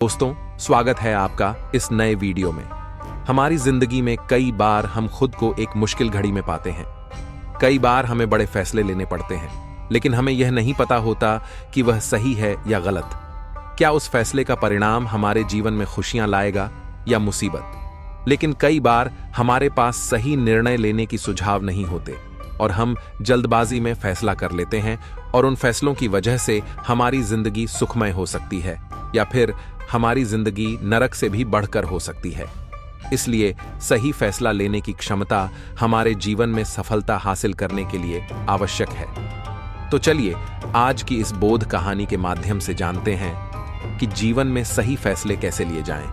दोस्तों, स्वागत है आपका इस नए वीडियो में। हमारी जिंदगी में कई बार हम खुद को एक मुश्किल घड़ी में पाते हैं। कई बार हमें बड़े फैसले लेने पड़ते हैं, लेकिन हमें यह नहीं पता होता कि वह सही है या गलत। क्या उस फैसले का परिणाम हमारे जीवन में खुशियां लाएगा या मुसीबत। लेकिन कई बार हमारे पास सही निर्णय लेने की सुझाव नहीं होते और हम जल्दबाजी में फैसला कर लेते हैं, और उन फैसलों की वजह से हमारी जिंदगी सुखमय हो सकती है या फिर हमारी जिंदगी नरक से भी बढ़कर हो सकती है। इसलिए सही फैसला लेने की क्षमता हमारे जीवन में सफलता हासिल करने के लिए आवश्यक है। तो चलिए आज की इस बोध कहानी के माध्यम से जानते हैं कि जीवन में सही फैसले कैसे लिए जाएं,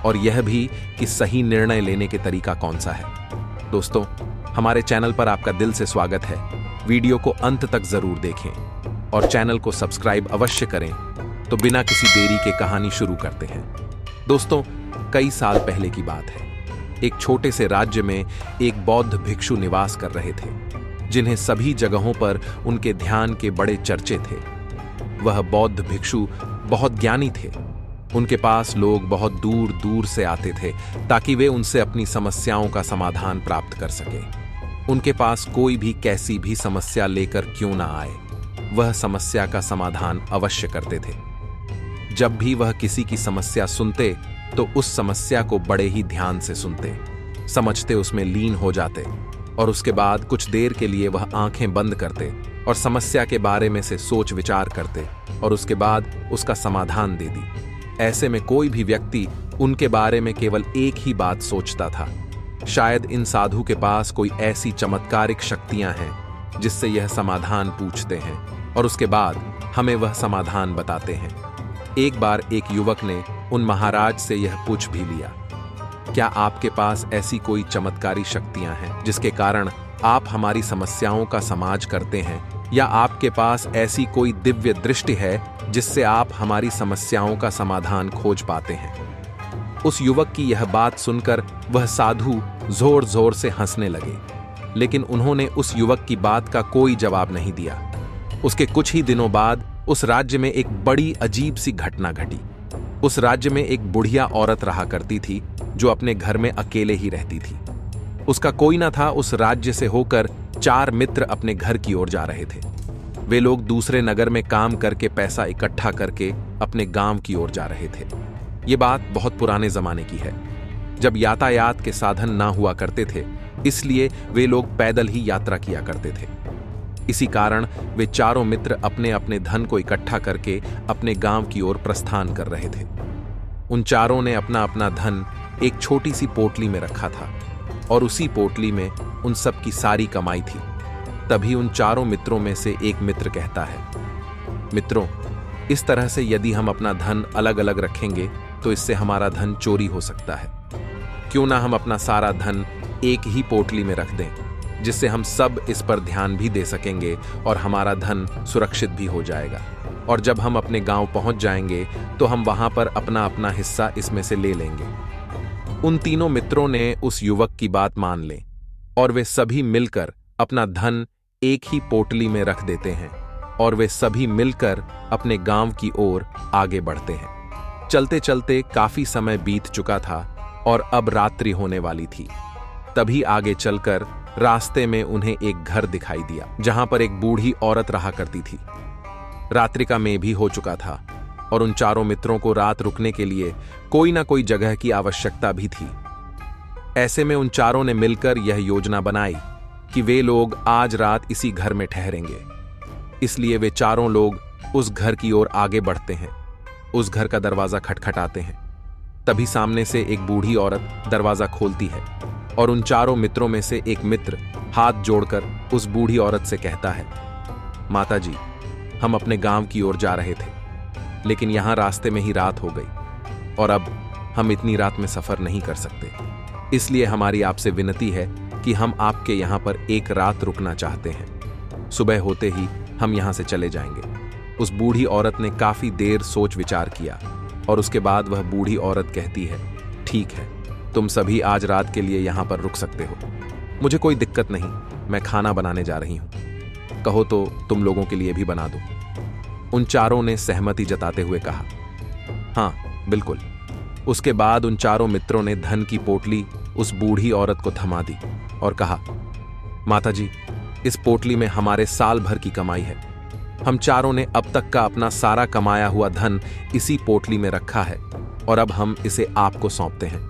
और यह भी कि सही निर्णय लेने के तरीका कौन सा है। दोस्तों, हमारे चैनल पर आपका दिल से स्वागत है। वीडियो को अंत तक जरूर देखें और चैनल को सब्सक्राइब अवश्य करें। तो बिना किसी देरी के कहानी शुरू करते हैं। दोस्तों, कई साल पहले की बात है। एक छोटे से राज्य में एक बौद्ध भिक्षु निवास कर रहे थे, जिन्हें सभी जगहों पर उनके ध्यान के बड़े चर्चे थे। वह बौद्ध भिक्षु बहुत ज्ञानी थे। उनके पास लोग बहुत दूर दूर से आते थे ताकि वे उनसे अपनी समस्याओं का समाधान प्राप्त कर सकें। उनके पास कोई भी कैसी भी समस्या लेकर क्यों ना आए, वह समस्या का समाधान अवश्य करते थे। जब भी वह किसी की समस्या सुनते तो उस समस्या को बड़े ही ध्यान से सुनते, समझते, उसमें लीन हो जाते, और उसके बाद कुछ देर के लिए वह आंखें बंद करते और समस्या के बारे में से सोच विचार करते और उसके बाद उसका समाधान दे दी। ऐसे में कोई भी व्यक्ति उनके बारे में केवल एक ही बात सोचता था, शायद इन साधु के पास कोई ऐसी चमत्कारिक शक्तियां हैं जिससे यह समाधान पूछते हैं और उसके बाद हमें वह समाधान बताते हैं। एक बार एक युवक ने उन महाराज से यह पूछ भी लिया, क्या आपके पास ऐसी कोई चमत्कारी शक्तियां हैं जिसके कारण आप हमारी समस्याओं का समाज करते हैं, या आपके पास ऐसी कोई दिव्य दृष्टि है जिससे आप हमारी समस्याओं का समाधान खोज पाते हैं। उस युवक की यह बात सुनकर वह साधु जोर जोर से हंसने लगे, लेकिन उन्होंने उस युवक की बात का कोई जवाब नहीं दिया। उसके कुछ ही दिनों बाद उस राज्य में एक बड़ी अजीब सी घटना घटी। उस राज्य में एक बुढ़िया औरत रहा करती थी जो अपने घर में अकेले ही रहती थी। उसका कोई ना था। उस राज्य से होकर 4 मित्र अपने घर की ओर जा रहे थे। वे लोग दूसरे नगर में काम करके पैसा इकट्ठा करके अपने गांव की ओर जा रहे थे। ये बात बहुत पुराने जमाने की है, जब यातायात के साधन ना हुआ करते थे, इसलिए वे लोग पैदल ही यात्रा किया करते थे। इसी कारण वे चारों मित्र अपने अपने धन को इकट्ठा करके अपने गांव की ओर प्रस्थान कर रहे थे। उन चारों ने अपना अपना धन एक छोटी सी पोटली में रखा था और उसी पोटली में उन सब की सारी कमाई थी। तभी उन चारों मित्रों में से एक मित्र कहता है, मित्रों, इस तरह से यदि हम अपना धन अलग अलग रखेंगे तो इससे हमारा धन चोरी हो सकता है। क्यों ना हम अपना सारा धन एक ही पोटली में रख दें, जिससे हम सब इस पर ध्यान भी दे सकेंगे और हमारा धन सुरक्षित भी हो जाएगा। और जब हम अपने गांव पहुंच जाएंगे तो हम वहां पर अपना अपना हिस्सा इसमें से ले लेंगे। उन तीनों मित्रों ने उस युवक की बात मान ली और वे सभी मिलकर अपना धन एक ही पोटली में रख देते हैं और वे सभी मिलकर अपने गांव की ओर आगे बढ़ते हैं। चलते चलते काफी समय बीत चुका था और अब रात्रि होने वाली थी। तभी आगे चलकर रास्ते में उन्हें एक घर दिखाई दिया, जहां पर एक बूढ़ी औरत रहा करती थी। रात्रि का मेघ भी हो चुका था और उन चारों मित्रों को रात रुकने के लिए कोई ना कोई जगह की आवश्यकता भी थी। ऐसे में उन चारों ने मिलकर यह योजना बनाई कि वे लोग आज रात इसी घर में ठहरेंगे। इसलिए वे चारों लोग उस घर की ओर आगे बढ़ते हैं। उस घर का दरवाजा खटखटाते हैं। तभी सामने से एक बूढ़ी औरत दरवाजा खोलती है और उन चारों मित्रों में से एक मित्र हाथ जोड़कर उस बूढ़ी औरत से कहता है, माता जी, हम अपने गांव की ओर जा रहे थे, लेकिन यहां रास्ते में ही रात हो गई और अब हम इतनी रात में सफर नहीं कर सकते। इसलिए हमारी आपसे विनती है कि हम आपके यहां पर एक रात रुकना चाहते हैं। सुबह होते ही हम यहां से चले जाएंगे। उस बूढ़ी औरत ने काफी देर सोच विचार किया और उसके बाद वह बूढ़ी औरत कहती है, ठीक है, तुम सभी आज रात के लिए यहां पर रुक सकते हो। मुझे कोई दिक्कत नहीं, मैं खाना बनाने जा रही हूं। कहो तो तुम लोगों के लिए भी बना दूं। उन चारों ने सहमति जताते हुए कहा, हाँ, बिल्कुल। उसके बाद उन चारों मित्रों ने धन की पोटली उस बूढ़ी औरत को थमा दी और कहा, माताजी, इस पोटली में हमारे साल भर की कमाई है। हम चारों ने अब तक का अपना सारा कमाया हुआ धन इसी पोटली में रखा है और अब हम इसे आपको सौंपते हैं,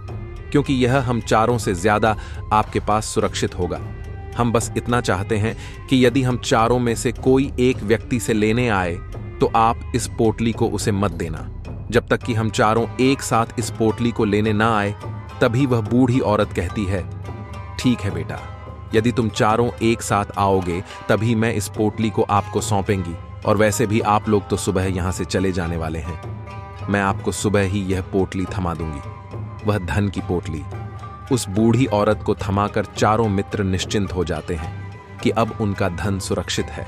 क्योंकि यह हम चारों से ज्यादा आपके पास सुरक्षित होगा। हम बस इतना चाहते हैं कि यदि हम चारों में से कोई एक व्यक्ति से लेने आए तो आप इस पोटली को उसे मत देना। जब तक कि हम चारों एक साथ इस पोटली को लेने ना आए, तभी वह बूढ़ी औरत कहती है, ठीक है बेटा, यदि तुम चारों एक साथ आओगे तभी मैं इस पोटली को आपको सौंपेंगी, और वैसे भी आप लोग तो सुबह यहां से चले जाने वाले हैं। मैं आपको सुबह ही यह पोटली थमा दूंगी, वह धन की पोटली। उस बूढ़ी औरत को थमाकर चारों मित्र निश्चिंत हो जाते हैं कि अब उनका धन सुरक्षित है,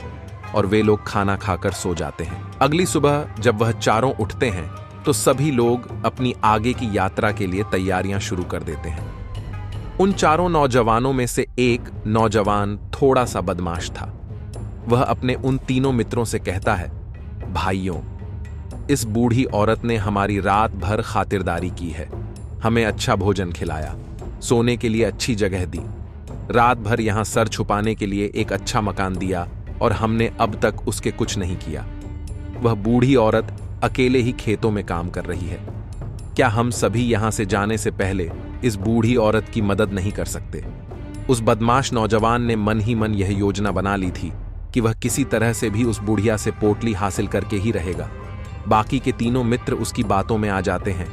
और वे लोग खाना खाकर सो जाते हैं। अगली सुबह जब वह चारों उठते हैं तो सभी लोग अपनी आगे की यात्रा के लिए तैयारियां शुरू कर देते हैं। उन चारों नौजवानों में से एक नौजवान थोड़ा सा बदमाश था। वह अपने उन तीनों मित्रों से कहता है, भाइयों, इस बूढ़ी औरत ने हमारी रात भर खातिरदारी की है, हमें अच्छा भोजन खिलाया, सोने के लिए अच्छी जगह दी, रात भर यहां सर छुपाने के लिए एक अच्छा मकान दिया, और हमने अब तक उसके कुछ नहीं किया। वह बूढ़ी औरत अकेले ही खेतों में काम कर रही है। क्या हम सभी यहां से जाने से पहले इस बूढ़ी औरत की मदद नहीं कर सकते? उस बदमाश नौजवान ने मन ही मन यह योजना बना ली थी कि वह किसी तरह से भी उस बुढ़िया से पोटली हासिल करके ही रहेगा। बाकी के तीनों मित्र उसकी बातों में आ जाते हैं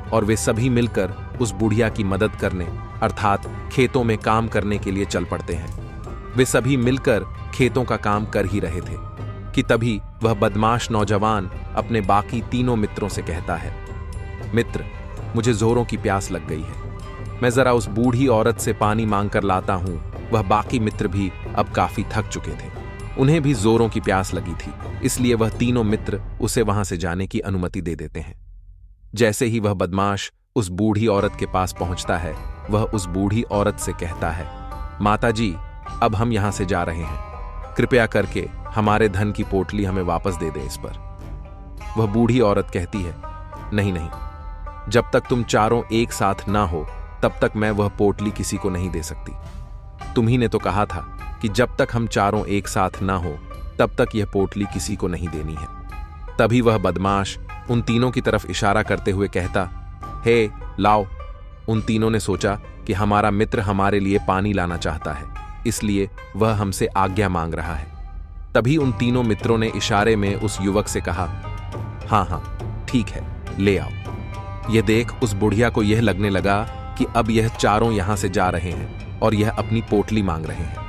और वे सभी मिलकर उस बुढ़िया की मदद करने, अर्थात खेतों में काम करने के लिए चल पड़ते हैं। वे सभी मिलकर खेतों का काम कर ही रहे थे कि तभी वह बदमाश नौजवान अपने बाकी तीनों मित्रों से कहता है, मित्र, मुझे जोरों की प्यास लग गई है, मैं जरा उस बूढ़ी औरत से पानी मांग कर लाता हूं। वह बाकी मित्र भी अब काफी थक चुके थे, उन्हें भी जोरों की प्यास लगी थी, इसलिए वह तीनों मित्र उसे वहां से जाने की अनुमति दे देते हैं। जैसे ही वह बदमाश उस बूढ़ी औरत के पास पहुंचता है, वह उस बूढ़ी औरत से कहता है, माताजी, अब हम यहां से जा रहे हैं, कृपया करके हमारे धन की पोटली हमें वापस दे दे। इस पर वह बूढ़ी औरत कहती है, नहीं नहीं, जब तक तुम चारों एक साथ ना हो तब तक मैं वह पोटली किसी को नहीं दे सकती। तुम्ही ने तो कहा था कि जब तक हम चारों एक साथ ना हो तब तक यह पोटली किसी को नहीं देनी है। तभी वह बदमाश उन तीनों की तरफ इशारा करते हुए कहता, हे लाओ। उन तीनों ने सोचा कि हमारा मित्र हमारे लिए पानी लाना चाहता है, इसलिए वह हमसे आज्ञा मांग रहा है। तभी उन तीनों मित्रों ने इशारे में उस युवक से कहा, हाँ हाँ ठीक है, ले आओ। यह देख उस बुढ़िया को यह लगने लगा कि अब यह चारों यहां से जा रहे हैं और यह अपनी पोटली मांग रहे हैं।